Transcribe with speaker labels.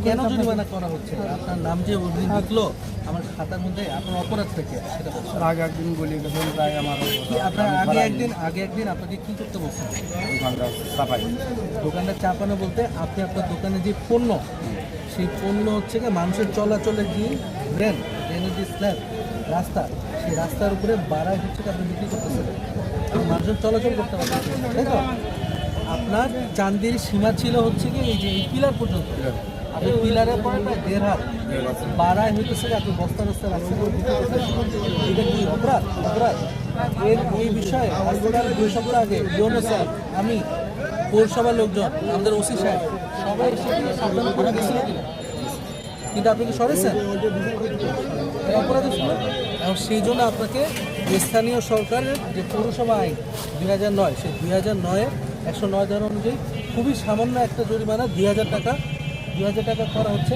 Speaker 1: কেন জরিমানা করা হচ্ছে? আপনার নাম যে লিখলো আমার খাতার মধ্যে, আপনার অপরাধ থেকে সেটা বলছেন।
Speaker 2: আগে একদিন বলি গেছেন তাই আমার
Speaker 1: কি আপনার আগে একদিন আপনাকে কি করতে বলছেন?
Speaker 2: দোকানটা সাফাই
Speaker 1: দোকানটা চাপানো বলতে আপনি আপনার দোকানে যে পণ্য, সেই পণ্য হচ্ছে কি মানুষের চলাচলে যে ড্রেনের যে স্ল্যাব রাস্তা, সেই রাস্তার উপরে বাড়ায় হচ্ছে কি আপনি বিক্রি করতেছেন, মানুষের চলাচল করতে পারতেছেন, তাই তো? আপনার চান্দির সীমা ছিল হচ্ছে কি এই যে এই পিলার পর্যন্ত, আপনি পিলারের পরে প্রায় 1.5 হাত বাড়ায় হইতেছে আপনি বস্তা রাস্তা বিক্রি করতেছেন। এটা কি অপরাধ? এই বিষয়ে আজকাল 2 সপ্তাহ আগে ইউনো স্যার, আমি, পৌরসভার লোকজন, আমাদের ওসি সাহেব সবাই সেখানে সাবধান করে দিয়েছিল কিনা, কিন্তু আপনি কি সরেছেন? অপরাধ ছিল। এবং সেই জন্য আপনাকে স্থানীয় সরকারের যে পৌরসভা আইন 2009, সেই 2009-এর 109 ধারা অনুযায়ী খুবই সামান্য একটা জরিমানা 2,000 টাকা করা হচ্ছে।